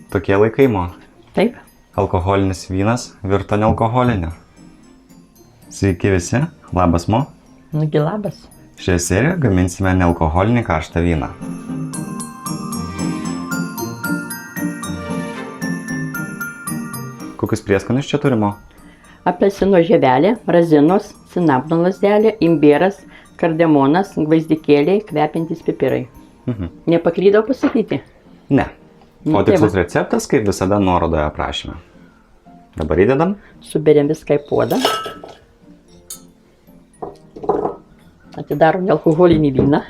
Tokie laikai, Mo. Taip. Alkoholinis vynas virto nealkoholiniu. Sveiki visi, labas, Mo. Nugi labas. Šioje serijoje gaminsime nealkoholinį karštą vyną. Kokius prieskonius čia turime? Apelsino žievelė, razinos, cinabino lazdelė, imbieras, kardemonas, gvazdikėliai, kvepiantys pipirai. Nepaklydau pasakyti? Ne. O Nu, tai tikslus va. receptas, kaip visada, nuorodoje aprašyme. Dabar įdedam. Suberiam viską į puodą. Atidarom nealkoholinį vyną.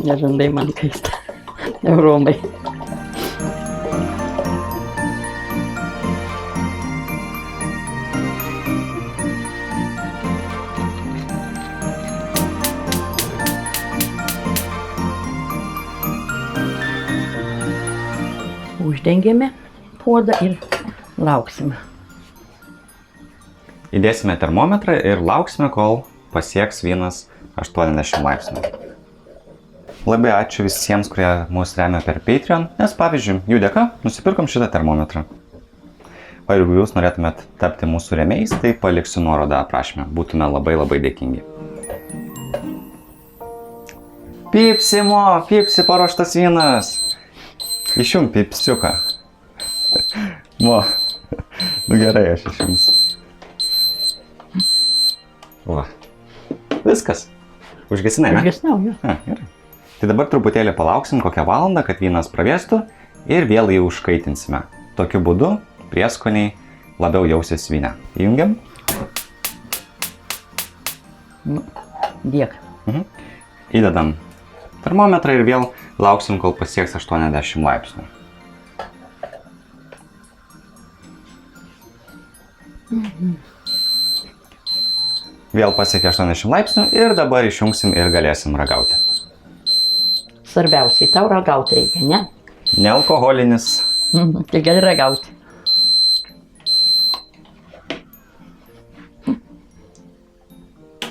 Nežandai man kaista. Neuromai. Uždengėme puodą ir lauksime. Įdėsime termometrą ir lauksime, kol pasieks vynas 80 laipsnių. Labai ačiū visiems, kurie mus remia per Patreon, nes pavyzdžiui, jų dėka nusipirkom šitą termometrą. O jeigu jūs norėtumėt tapti mūsų rėmėjais, tai paliksiu nuorodą aprašyme. Būtume labai dėkingi. Pipsi, Mo, pipsi paruoštas vynas. Išjung pipsiuką. Mo, nu gerai, aš išjungsiu. Va. Viskas. Užgesinai, ne? Užgesinau, jo. Gerai. Tai dabar truputėlį palauksim kokią valandą, kad vynas pravėstų ir vėl jį užkaitinsime. Tokiu būdu prieskoniai labiau jausis vyne. Įjungiam. Dėk. Įdedam termometrą ir vėl lauksim, kol pasieks 80 laipsnių. Vėl pasiekė 80 laipsnių ir dabar išjungsim ir galėsim ragauti. Svarbiausiai, tau ragauti reikia, ne? Nealkoholinis. Tai gali ragauti.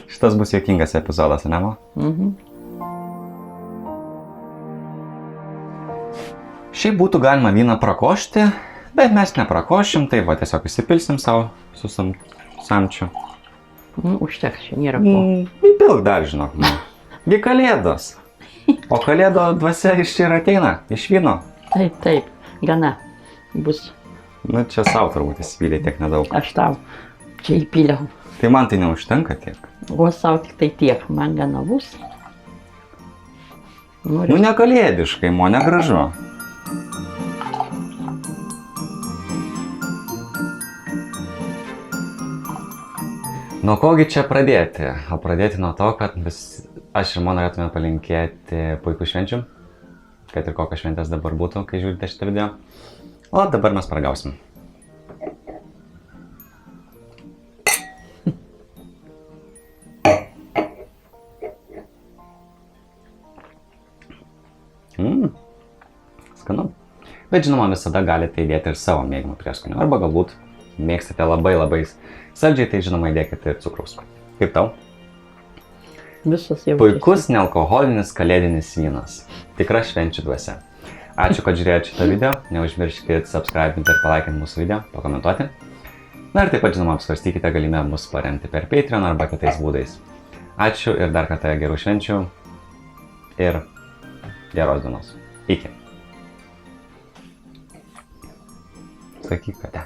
Šitas bus juokingas epizodas, ne, Mo? Šiaip būtų galima vyną prakošti, bet mes neprakošim, tai va tiesiog įsipilsim savo su samčiu. Užteks, čia nėra ko. Įpilk dar, žinok, Mo. Gi kalėdos. O kalėdo dvasia iš čia ir ateina, iš vyno. Taip, taip, gana bus. Nu, čia savo turbūt įsipylė tiek nedaug. Aš tau čia įpyliau. Tai man tai neužtenka tiek. O savo tik tai tiek, man gana bus. Nu, nekalėdiškai, Mo, negražu. Nuo kogi čia pradėti? O pradėti nuo to, kad aš ir Mo norėtume palinkėti puikų švenčių, kad ir kokios šventės dabar būtų, kai žiūrite šitą video. O dabar mes paragausim. Skanu. Bet žinoma, visada galite įdėti ir savo mėgimų prieskonių. Arba galbūt mėgstate labai saldžiai, tai žinoma įdėkite ir cukraus. Kaip tau? Visas jau. Puikus nealkoholinis kalėdinis vynas. Tikra švenčių dvasia. Ačiū, kad žiūrėjote šitą video. Neužmirškite subscribinti ir palaikinti mūsų video, pakomentuoti. Na ir taip pat, žinoma, apsvarstykite galimybę mus paremti per Patreon arba kitais būdais. Ačiū ir dar kartą gerų švenčių ir geros dienos. Iki. Sakyk, ate.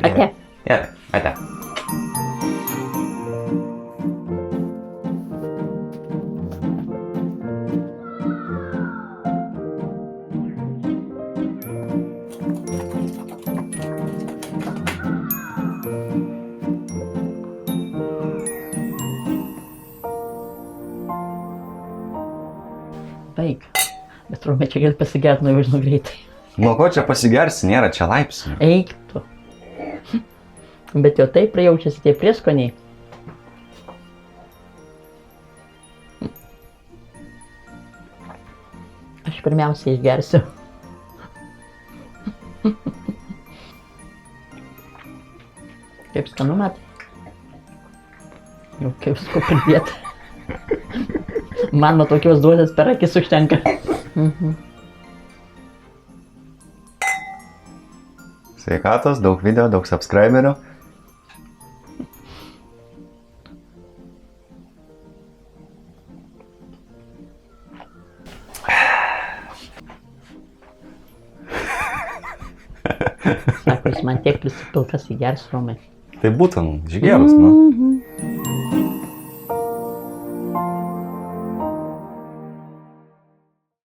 Ate. Gerai, ate. Baig. Bet trumpai čia gali pasigert nuo žinau greitai. Nuo ko čia pasigersi, nėra čia laipsnių. Eik tu. Bet jau taip prijaučiasi tie prieskoniai. pirmiausia išgersiu. Kaip skanu, mat? Jau kaip visko pridėti. Man nuo tokios duotės per akis užtenka. Sveikatos, daug video, daug subscriberių. Sako, jis man tiek prisipilkas įgers, Romai. Tai būtų, žygėrus, nu.